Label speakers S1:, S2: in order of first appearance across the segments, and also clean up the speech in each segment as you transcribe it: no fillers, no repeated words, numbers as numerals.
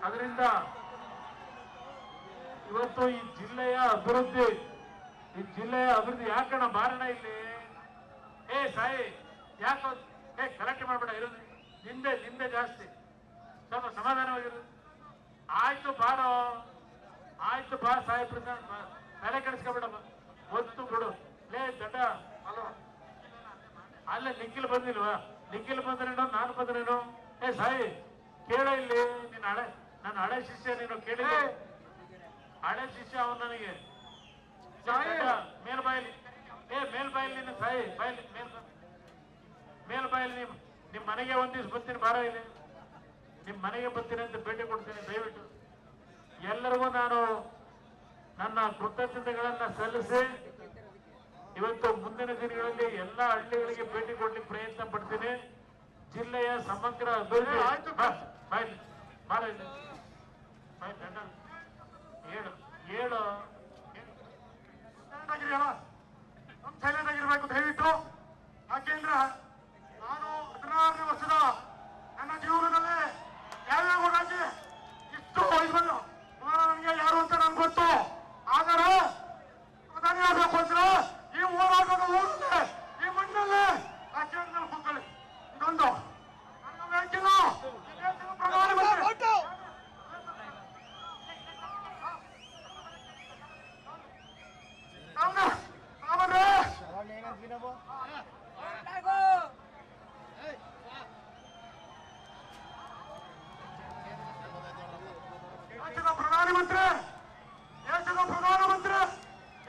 S1: ಅದರಿಂದ ಇವತ್ತು ಈ ಜಿಲ್ಲೆಯ ಅಭಿವೃದ್ಧಿ ಯಾಕಣ್ಣ ಬಾರಣ ಇಲ್ಲಿ ಸಾಯಿ ಯಾಕ ಗಲಾಟೆ ಮಾಡ್ಬೇಡ ಇರೋದು ನಿಂದೆ ಜಾಸ್ತಿ ಸ್ವಲ್ಪ ಸಮಾಧಾನವಾಗಿರೋದು ಆಯ್ತು ಬಾ ಸಾಹೇಬ್ರ ತಲೆ ಕೆಡಿಸ್ಕೊಬೇಡ ಒತ್ತು ಬಿಡು ಲೇ ದಡ್ಡ ಅಲ್ಲೇ ನಿಖಿಲ್ ಬಂದಿಲ್ವಾ ನಿಖಿಲ್ ಬಂದ್ರೇನೋ ನಾನು ಬಂದ್ರೇನೋ ಸಾಯಿ ಕೇಳ ಇಲ್ಲಿ ನನ್ನ ಹಳೆ ಶಿಷ್ಯ ನೀನು ಕೇಳಿ ಹಳೆ ಶಿಷ್ಯ ಅವನು ನನಗೆ ಮೇಲ್ಬಾಯಲ್ಲಿ ನೀನು ಸಾಯಿ ಬಾಯಲ್ಲಿ ಮೇಲ್ಬಾಯಲ್ಲಿ ನಿಮ್ ಮನೆಗೆ ಒಂದ್ ದಿವ್ಸ ಬರ್ತೀನಿ ಬಾರ ಇಲ್ಲಿ ನಿಮ್ ಮನೆಗೆ ಬರ್ತೀನಿ ಅಂತ ಭೇಟಿ ಕೊಡ್ತೀನಿ ದಯವಿಟ್ಟು ಎಲ್ಲರಿಗೂ ನಾನು ನನ್ನ ಕೃತಜ್ಞತೆಗಳನ್ನ ಸಲ್ಲಿಸಿ ಇವತ್ತು ಮುಂದಿನ ದಿನಗಳಲ್ಲಿ ಎಲ್ಲ ಹಳ್ಳಿಗಳಿಗೆ ಭೇಟಿ ಕೊಡ್ಲಿಕ್ಕೆ ಪ್ರಯತ್ನ ಪಡ್ತೀನಿ ಜಿಲ್ಲೆಯ ಸಮಗ್ರ ಅಭಿವೃದ್ಧಿ ಹೇಳು
S2: ಸೈಲೆಂಟ್ ಆಗಿರ್ಬೇಕು ದಯವಿಟ್ಟು ಯಾಕೆಂದ್ರೆ ನಾನು 16ನೇ ವರ್ಷದ ನನ್ನ ಜೀವನದಲ್ಲಿ ಯಾವ್ಯಾವ ಹೋರಾಟಿ ಇಷ್ಟು ವಯಸ್ಸು ನನಗೆ ಯಾರು ಅಂತ ನನ್ಗೆ ಗೊತ್ತು ಆದರೆ ಪ್ರಧಾನಿ ಆಗಬೇಕು ಅಂದ್ರೆ ಈ ಹೋರಾಟದ ಊರಲ್ಲೇ ಈ ಮಣ್ಣಲ್ಲೇ ಆ ಕೇಂದ್ರ ಕೂತ್ಕೊಳ್ಳಿ ಇದೊಂದು ನನಗೆ ಬೇಕಿಲ್ಲ ಪ್ರಧಾನಮಂತ್ರಿ ದೇಶದ ಪ್ರಧಾನಮಂತ್ರಿ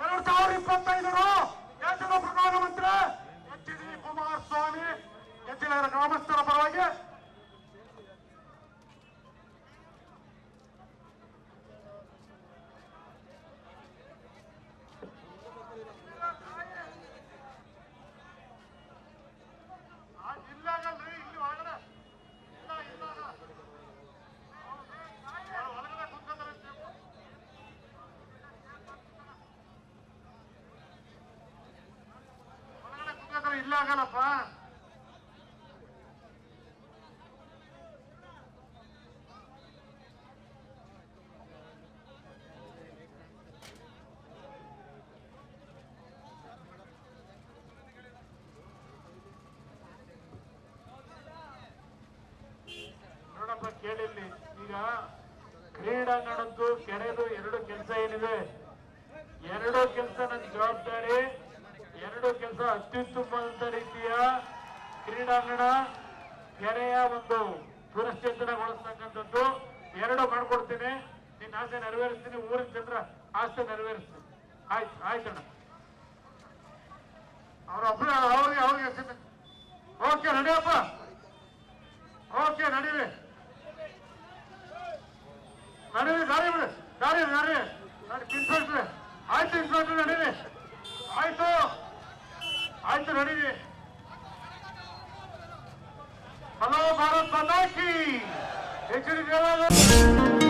S2: 2025 ದೇಶದ ಪ್ರಧಾನಮಂತ್ರಿ ಎಚ್.ಡಿ. ಕುಮಾರಸ್ವಾಮಿ ಎಚ್ಚಿಲರ ಗ್ರಾಮಸ್ಥರ ಪರವಾಗಿ ಇಲ್ಲ ಆಗಲ್ಲಪ್ಪ
S1: ನೋಡಪ್ಪ ಕೇಳಿಲ್ಲಿ ಈಗ ಕ್ರೀಡಾಂಗಣದ್ದು ಕೆರೆದು ಎರಡು ಕೆಲಸ ಏನಿದೆ ಎರಡು ಕೆಲಸ ನನ್ನ ಜವಾಬ್ದಾರಿ ಎರಡು ಕೆಲಸ ಅತ್ಯುತ್ತಮವಾದಂತ ರೀತಿಯ ಕ್ರೀಡಾಂಗಣ ಕೆರೆಯ ಒಂದು ಪುನಶ್ಚೇತನಗೊಳಿಸ್ತಕ್ಕಂಥದ್ದು ಎರಡು ಮಾಡ್ಕೊಡ್ತೀನಿ ನಿನ್ನ ಆಸೆ ನೆರವೇರಿಸ್ತೀನಿ ಊರಿನ ಜನರ ಆಸೆ ನೆರವೇರಿಸ್ತೀನಿ ಆಯ್ತಣ್ಣ
S2: ಅವ್ರಿಗೆ ಓಕೆ ನಡಿಯಪ್ಪ ಓಕೆ ನಡೀರಿ ದಾರಿ ಬಿಡಿ ದಾರಿ ಇನ್ಸ್ಪೆಕ್ಟ್ರೆ ಆಯ್ತು ಇನ್ಸ್ಪೆಕ್ಟ್ರೆ ನಡೀರಿ ಆಯ್ತು ನಡೀರಿ ಹಲೋ ಭಾರತ್ ಮಾತಾ ಕಿ ಎಚ್.ಡಿ.